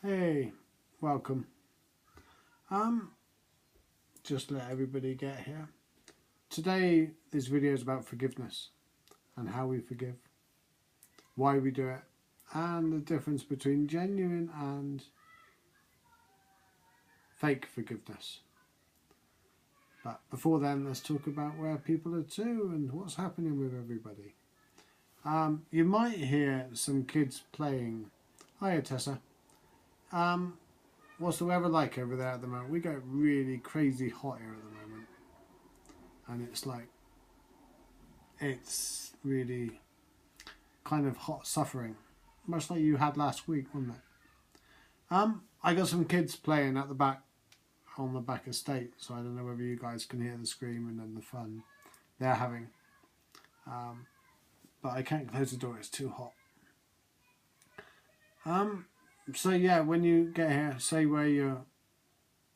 Hey, welcome. Um, just let everybody get here. Today, this video is about forgiveness and how we forgive, why we do it, and the difference between genuine and fake forgiveness. But before then, let's talk about where people are to and what's happening with everybody. You might hear some kids playing. Hiya, Tessa. What's the weather like over there at the moment? We get really crazy hot here at the moment, and it's really kind of hot suffering, much like you had last week, wasn't it? I got some kids playing at the back on the back estate, so I don't know whether you guys can hear the screaming and the fun they're having. But I can't close the door; it's too hot. So yeah, when you get here, say where you're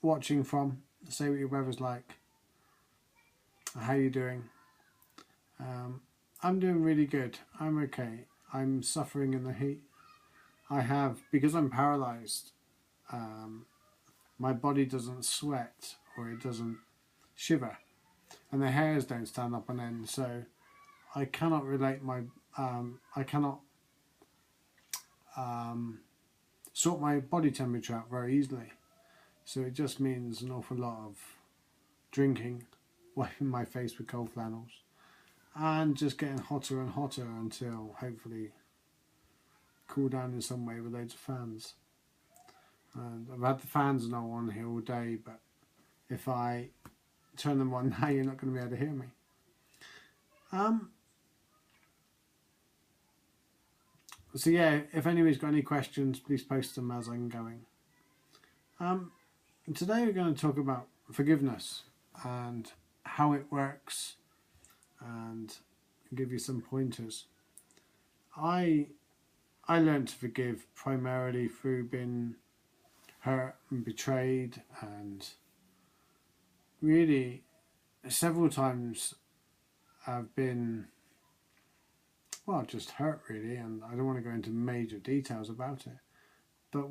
watching from, say what your weather's like, how you doing. I'm doing really good. I'm okay. I'm suffering in the heat. Because I'm paralyzed, my body doesn't sweat or it doesn't shiver, and the hairs don't stand up on end. So I cannot I cannot sort my body temperature out very easily. So it just means an awful lot of drinking, wiping my face with cold flannels, and just getting hotter and hotter until hopefully cool down in some way with loads of fans. And I've had the fans now on here all day, but if I turn them on now, you're not going to be able to hear me. So yeah, if anybody's got any questions, please post them as I'm going. Today we're going to talk about forgiveness and how it works, and give you some pointers. I learned to forgive primarily through being hurt and betrayed, and really several times I've been just hurt really, and I don't want to go into major details about it, but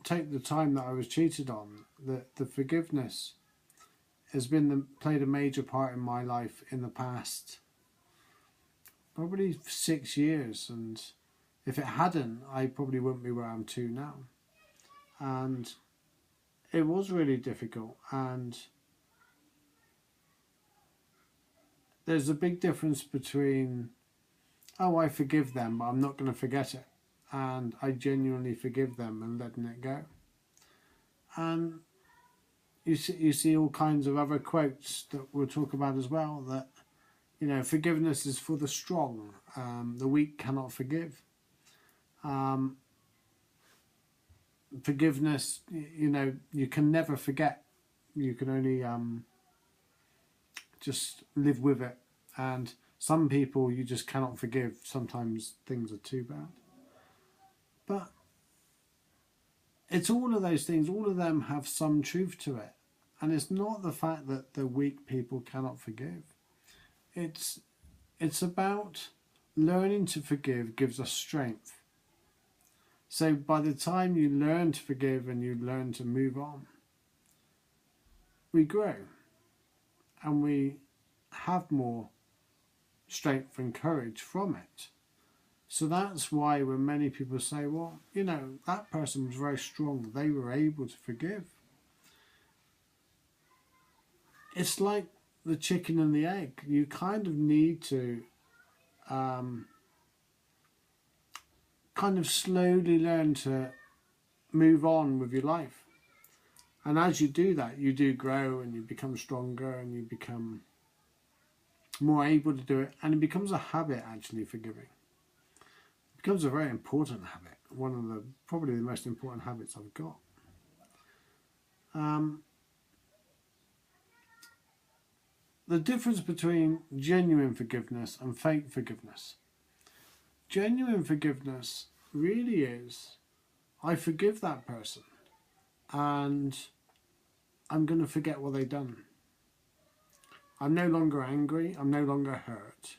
take the time that I was cheated on, the forgiveness has played a major part in my life in the past probably 6 years, and if it hadn't, I probably wouldn't be where I'm to now. And it was really difficult, and there's a big difference between, oh, I forgive them, but I'm not going to forget it, and I genuinely forgive them and letting it go. And you see all kinds of other quotes that we'll talk about as well, that, you know, forgiveness is for the strong, the weak cannot forgive. Forgiveness, you know, you can never forget, you can only just live with it. And some people you just cannot forgive. Sometimes things are too bad. But it's all of those things, all of them have some truth to it. And it's not the fact that the weak people cannot forgive. It's about learning to forgive gives us strength. So by the time you learn to forgive and you learn to move on, we grow and we have more strength and courage from it. So that's why when many people say, well, you know, that person was very strong, they were able to forgive. It's like the chicken and the egg. You kind of need to kind of slowly learn to move on with your life. And as you do that, you do grow and you become stronger and you become more able to do it. And it becomes a habit, actually, forgiving. It becomes a very important habit. One of probably the most important habits I've got. The difference between genuine forgiveness and fake forgiveness. Genuine forgiveness really is, I forgive that person and I'm going to forget what they've done. I'm no longer angry, I'm no longer hurt.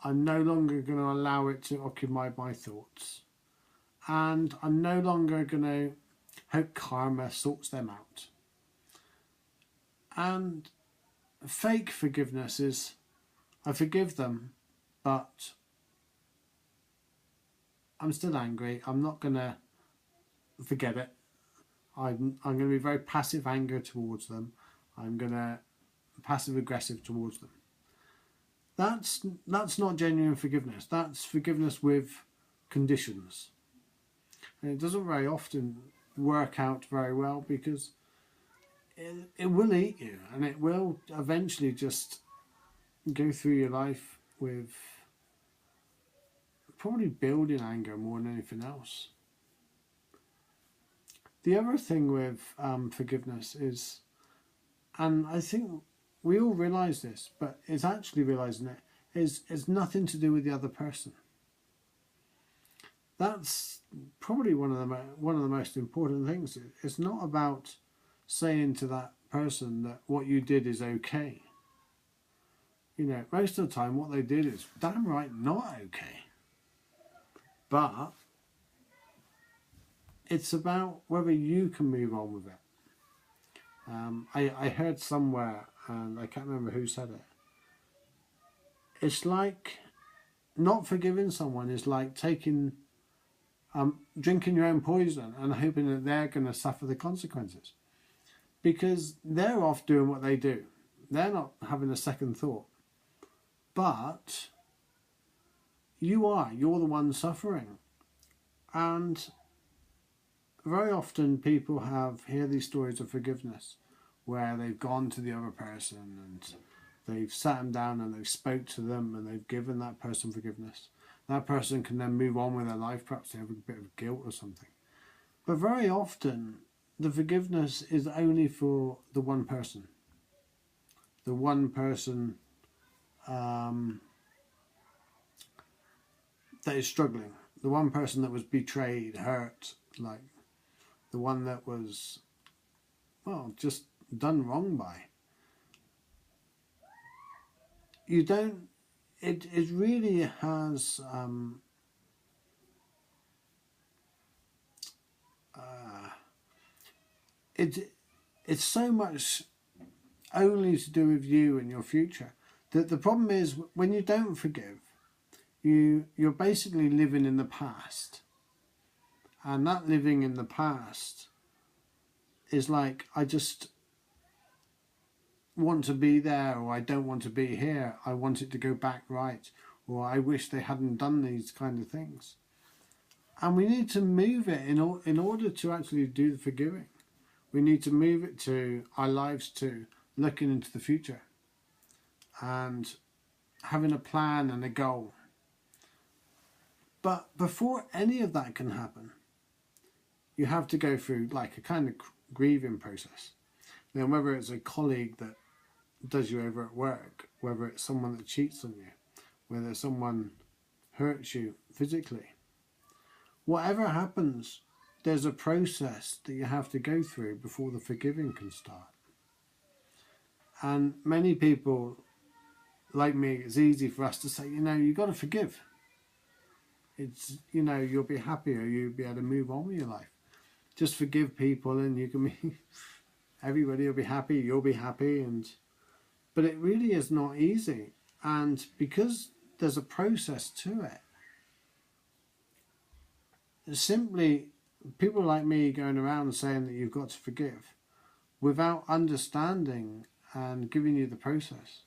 I'm no longer going to allow it to occupy my thoughts. and I'm no longer going to hope karma sorts them out. And fake forgiveness is, I forgive them, but I'm still angry. I'm not going to forget it. I'm going to be very passive anger towards them. I'm going to passive aggressive towards them. That's not genuine forgiveness. That's forgiveness with conditions. And it doesn't very often work out very well, because it will eat you, and it will eventually just go through your life with probably building anger more than anything else. The other thing with forgiveness is, and I think we all realise this, but it's actually realising it, is it's nothing to do with the other person. That's probably one of the most important things. It's not about saying to that person that what you did is okay. You know, most of the time what they did is damn right not okay. But it's about whether you can move on with it. I heard somewhere, and I can't remember who said it, it's like not forgiving someone is like taking drinking your own poison and hoping that they're going to suffer the consequences, because they're off doing what they do. They're not having a second thought. But you're the one suffering. And very often people hear these stories of forgiveness where they've gone to the other person and they've sat them down and they've spoke to them and they've given that person forgiveness. That person can then move on with their life. Perhaps they have a bit of guilt or something. But very often the forgiveness is only for the one person. The one person that is struggling. The one person that was betrayed, hurt, like the one that was, well, just done wrong by. You don't, it really has it's so much only to do with you and your future. That the problem is, when you don't forgive, you're basically living in the past. And that living in the past is like, I just want to be there, or I don't want to be here. I want it to go back right, or I wish they hadn't done these kind of things. And we need to move it in order to actually do the forgiving. We need to move it to our lives, to looking into the future and having a plan and a goal. But before any of that can happen, you have to go through like a kind of grieving process. Then whether it's a colleague that does you over at work, whether it's someone that cheats on you, whether someone hurts you physically, whatever happens, there's a process that you have to go through before the forgiving can start. And many people, like me, it's easy for us to say, you've got to forgive. It's, you'll be happier, you'll be able to move on with your life. Just forgive people and you can be, everybody will be happy, you'll be happy. But it really is not easy. And because there's a process to it, simply people like me going around saying that you've got to forgive without understanding and giving you the process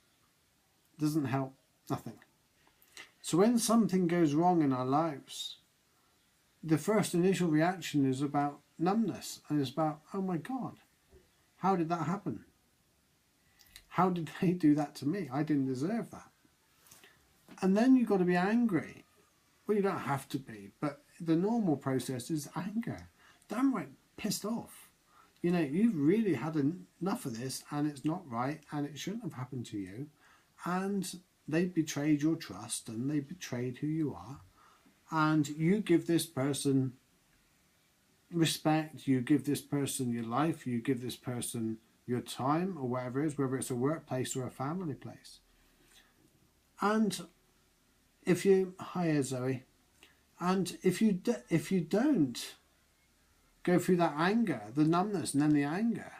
doesn't help nothing. So when something goes wrong in our lives, the first initial reaction is about numbness, and it's about, oh my God, how did that happen? How did they do that to me? I didn't deserve that. And then you've got to be angry. Well, you don't have to be, but the normal process is anger. Downright pissed off. You've really had enough of this, and it's not right, and it shouldn't have happened to you. And they betrayed your trust, and they betrayed who you are. And you give this person respect, you give this person your life, you give this person your time, or whatever it is, whether it's a workplace or a family place. And if you hire Zoe, And if you don't go through that anger, the numbness and then the anger,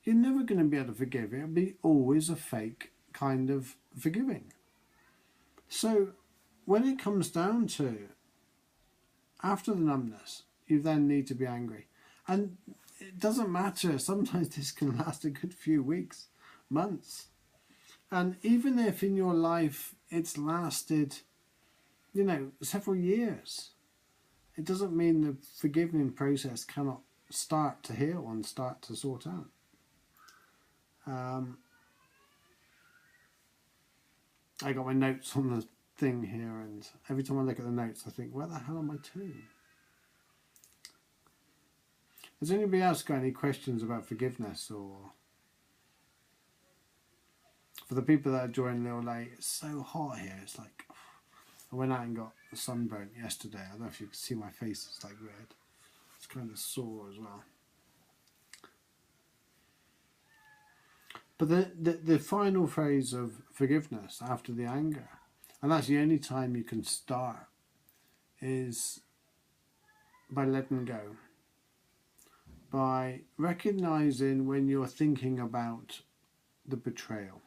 you're never going to be able to forgive. It'll be always a fake kind of forgiving. So when it comes down to after the numbness, you then need to be angry. And it doesn't matter. Sometimes this can last a good few weeks, months. And even if in your life it's lasted, several years, it doesn't mean the forgiving process cannot start to heal and start to sort out. I got my notes on the thing here, and every time I look at the notes I think, where the hell am I to? Has anybody else got any questions about forgiveness? Or for the people that are joining a little late, it's so hot here. It's like, I went out and got sunburnt yesterday. I don't know if you can see my face, it's like red. It's kind of sore as well. But the final phase of forgiveness after the anger, and that's the only time you can start, is by letting go. By recognizing when you're thinking about the betrayal.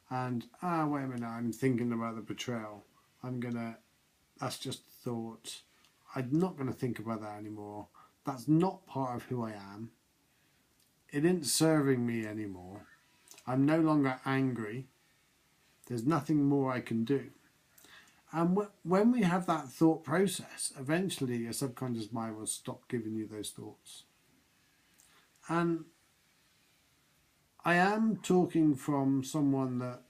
And, wait a minute, I'm thinking about the betrayal. That's just a thought. I'm not going to think about that anymore. That's not part of who I am. It isn't serving me anymore. I'm no longer angry. There's nothing more I can do. And when we have that thought process, eventually your subconscious mind will stop giving you those thoughts. And I am talking from someone that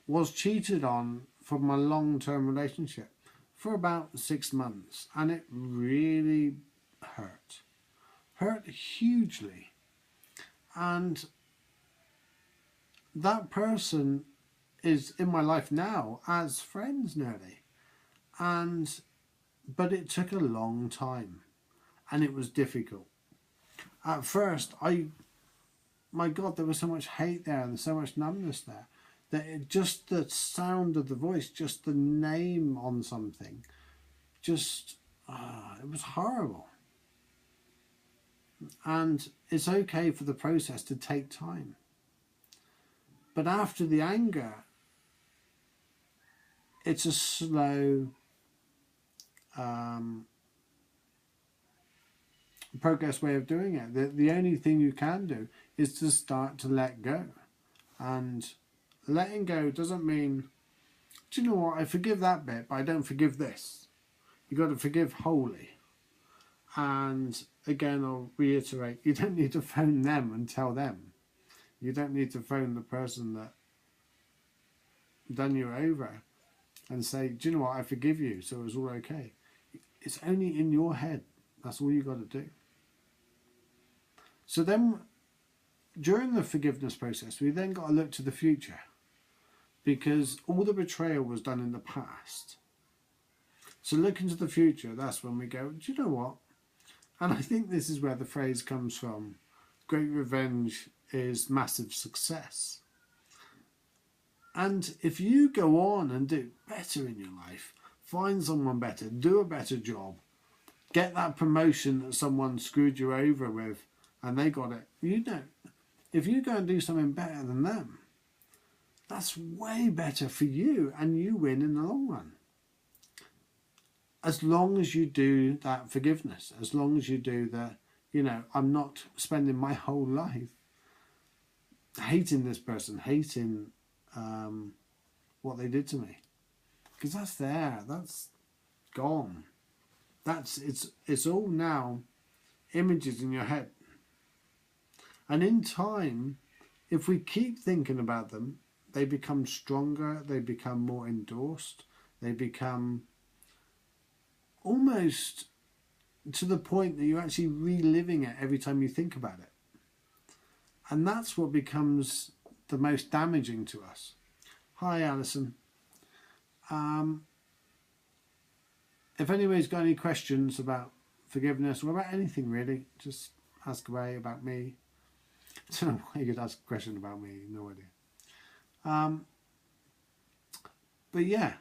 was cheated on from a long-term relationship for about 6 months, and it really hurt hugely. And that person is in my life now as friends nearly, but it took a long time and it was difficult. At first, my God, there was so much hate there and so much numbness there that just the sound of the voice, just the name on something, it was horrible. And it's okay for the process to take time. But after the anger, it's a slow progress way of doing it. The only thing you can do is to start to let go. And letting go doesn't mean, do you know what, I forgive that bit, but I don't forgive this. You've got to forgive wholly. And again, I'll reiterate, you don't need to phone them and tell them. You don't need to phone the person that done you over and say, do you know what, I forgive you, so it's all okay. It's only in your head. That's all you got to do. So then, during the forgiveness process, we then got to look to the future, because all the betrayal was done in the past. So look into the future, that's when we go, do you know what? And I think this is where the phrase comes from, great revenge is massive success. And if you go on and do better in your life, find someone better, do a better job, get that promotion that someone screwed you over with and they got it, if you go and do something better than them, that's way better for you and you win in the long run. As long as you do that forgiveness, as long as you do the, I'm not spending my whole life hating this person, hating what they did to me. Because that's gone. It's all now images in your head. And in time, if we keep thinking about them, they become stronger, they become more endorsed, they become almost to the point that you're actually reliving it every time you think about it. And that's what becomes the most damaging to us. Hi, Alison. If anybody's got any questions about forgiveness or about anything really, just ask away about me. I don't know why you could ask a question about me, no idea. But yeah,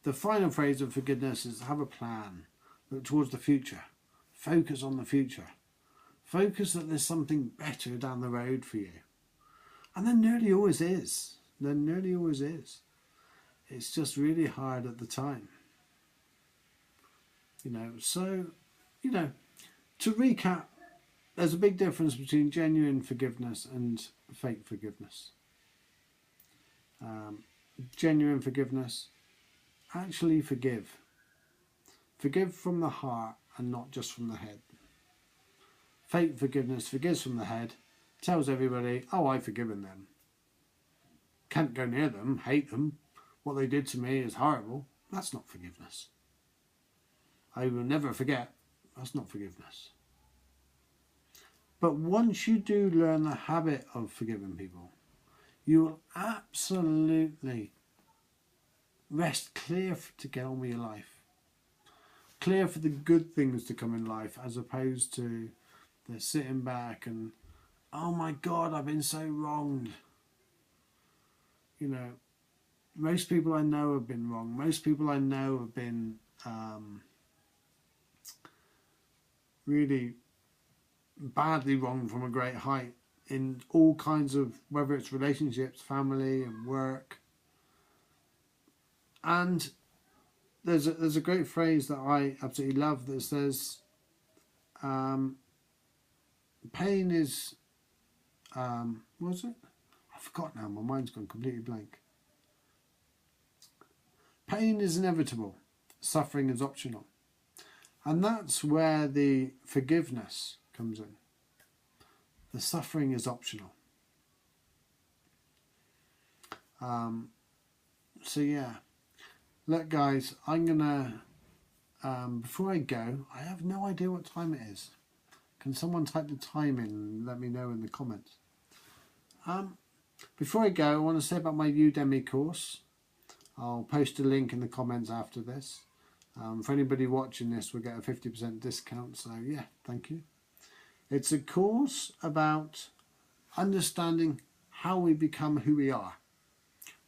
the final phrase of forgiveness is have a plan. Look towards the future. Focus on the future. Focus that there's something better down the road for you. And there nearly always is. There nearly always is. It's just really hard at the time. So, to recap, there's a big difference between genuine forgiveness and fake forgiveness. Genuine forgiveness, actually forgive. Forgive from the heart and not just from the head. Fake forgiveness forgives from the head, tells everybody, oh, I've forgiven them. Can't go near them, hate them. What they did to me is horrible. That's not forgiveness. I will never forget. That's not forgiveness. But once you do learn the habit of forgiving people, you will absolutely rest clear to get on with your life. Clear for the good things to come in life, as opposed to the sitting back and, oh my God, I've been so wronged. Most people I know have been wrong. Most people I know have been really badly wronged from a great height in all kinds of, whether it's relationships, family and work. And there's a great phrase that I absolutely love that says, pain is, what was it? I forgot now, my mind's gone completely blank. Pain is inevitable, suffering is optional. And that's where the forgiveness comes in. The suffering is optional. So yeah, look guys, I'm gonna, before I go, I have no idea what time it is. Can someone type the time in and let me know in the comments? Before I go, I want to say about my Udemy course. I'll post a link in the comments after this. For anybody watching this, we'll get a 50% discount. So yeah, thank you. It's a course about understanding how we become who we are.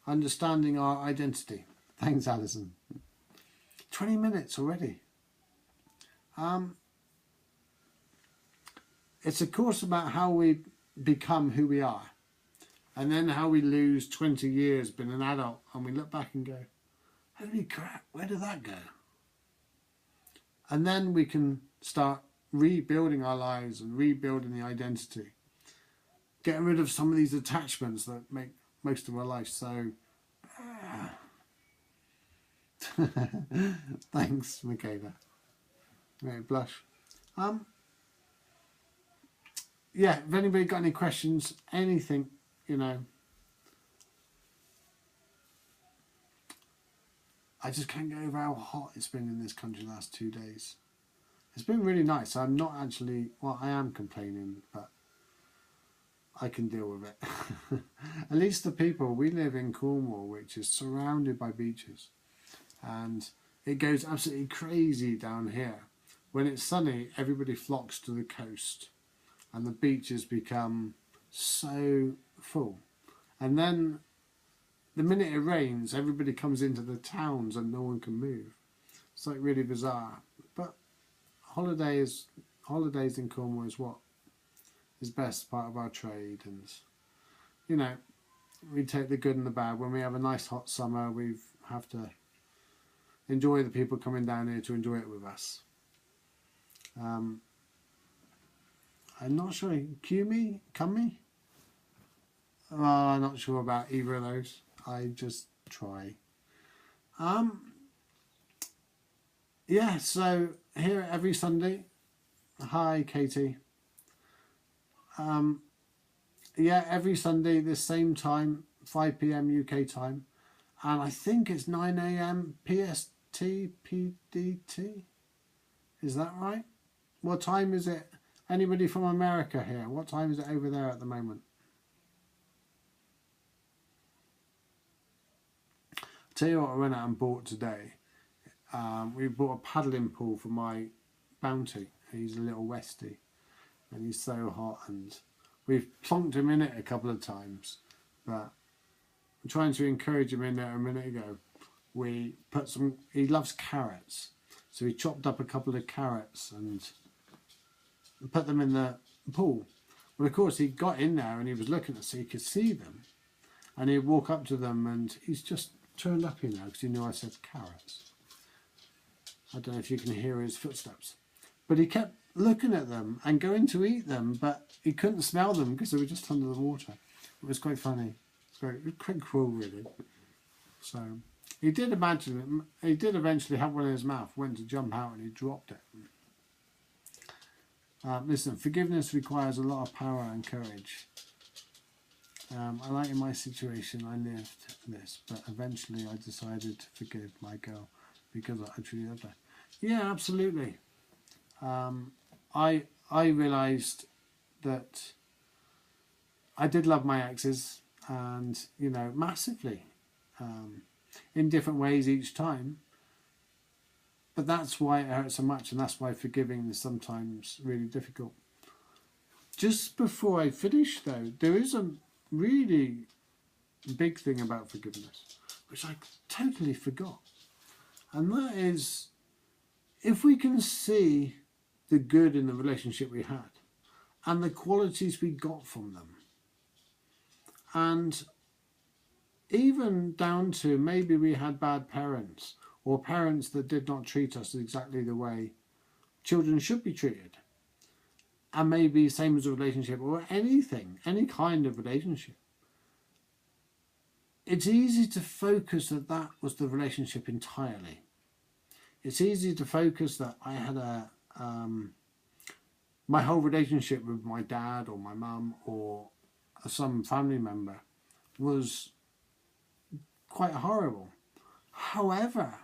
Understanding our identity. Thanks, Alison. 20 minutes already. It's a course about how we become who we are. And then how we lose 20 years being an adult and we look back and go, holy crap, where did that go? And then we can start rebuilding our lives and rebuilding the identity. Getting rid of some of these attachments that make most of our life so... Thanks, Michaela. Made me blush. Yeah, if anybody got any questions, anything, I just can't get over how hot it's been in this country the last 2 days. It's been really nice. I'm not actually, well, I am complaining, but I can deal with it. At least the people, we live in Cornwall, which is surrounded by beaches. And it goes absolutely crazy down here. When it's sunny, everybody flocks to the coast. And the beaches become so full. And then the minute it rains, everybody comes into the towns and no one can move. It's like really bizarre. But holidays in Cornwall is what is best part of our trade. And, we take the good and the bad. When we have a nice hot summer, we have to enjoy the people coming down here to enjoy it with us. I'm not sure. Cummy? Cummy? Oh, I'm not sure about either of those. I just try. Yeah, so here every Sunday. Hi, Katie. Yeah, every Sunday, the same time, 5 PM UK time. And I think it's 9 AM PST, PDT. Is that right? What time is it? Anybody from America here? What time is it over there at the moment? I'll tell you what I went out and bought today. We bought a paddling pool for my Bounty. He's a little Westie and he's so hot, and we've plonked him in it a couple of times, but I'm trying to encourage him in there a minute ago. we put some, he loves carrots, so we chopped up a couple of carrots and put them in the pool. Well, of course, he got in there and he was looking at us so he could see them. And he'd walk up to them and he's just turned up, you know, because he knew I said carrots. I don't know if you can hear his footsteps. But he kept looking at them and going to eat them, but he couldn't smell them because they were just under the water. It was quite funny. It was quite cruel, really. So he did imagine it. He did eventually have one in his mouth, went to jump out and he dropped it. Listen, forgiveness requires a lot of power and courage. I like in my situation I lived this, but eventually I decided to forgive my girl because I truly loved her. Yeah, absolutely. I realised that I did love my exes, and you know, massively, in different ways each time. But that's why it hurts so much, and that's why forgiving is sometimes really difficult. Just before I finish, though, there is a really big thing about forgiveness, which I totally forgot. And that is, if we can see the good in the relationship we had and the qualities we got from them, and even down to maybe we had bad parents or parents that did not treat us exactly the way children should be treated, and maybe same as a relationship or anything, any kind of relationship, it's easy to focus that that was the relationship entirely. It's easy to focus that I had my whole relationship with my dad or my mum or some family member was quite horrible. However,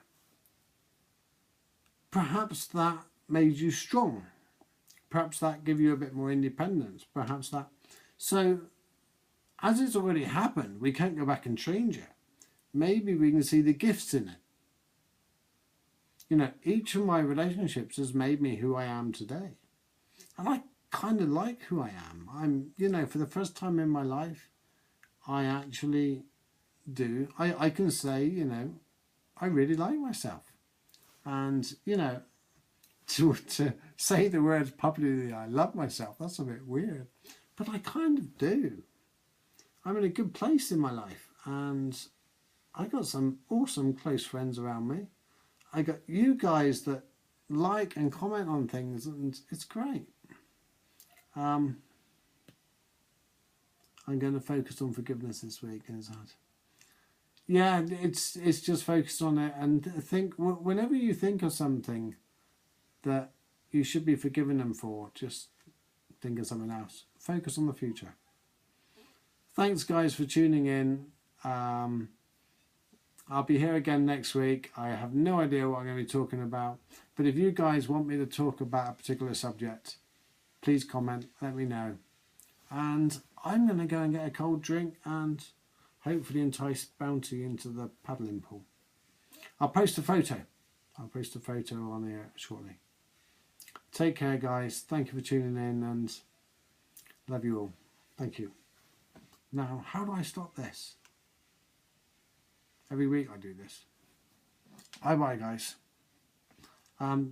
perhaps that made you strong. Perhaps that gave you a bit more independence. Perhaps that. So, as it's already happened, we can't go back and change it. Maybe we can see the gifts in it. You know, each of my relationships has made me who I am today. And I kind of like who I am. I'm, you know, for the first time in my life, I actually do. I can say, you know, I really like myself. And, you know, to say the words publicly, I love myself, that's a bit weird. But I kind of do. I'm in a good place in my life. And I got some awesome close friends around me. I got you guys that like and comment on things, and it's great. I'm going to focus on forgiveness this week, is that? Yeah, it's just focus on it and think. Whenever you think of something that you should be forgiving them for, just think of something else. Focus on the future. Thanks, guys, for tuning in. I'll be here again next week. I have no idea what I'm going to be talking about, but if you guys want me to talk about a particular subject, please comment, let me know. And I'm going to go and get a cold drink and hopefully entice Bounty into the paddling pool. I'll post a photo. On here shortly. Take care, guys. Thank you for tuning in and love you all. Thank you. Now, how do I stop this? Every week I do this. Bye, guys.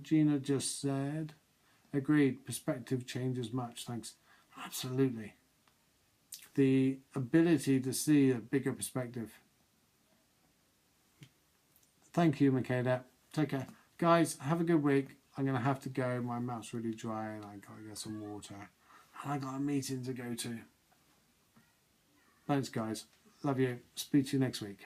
Gina just said, agreed, perspective changes much, thanks. Absolutely. The ability to see a bigger perspective. Thank you, Michaela. Take care. Guys, have a good week. I'm going to have to go. My mouth's really dry and I've got to get some water. And I've got a meeting to go to. Thanks, guys. Love you. Speak to you next week.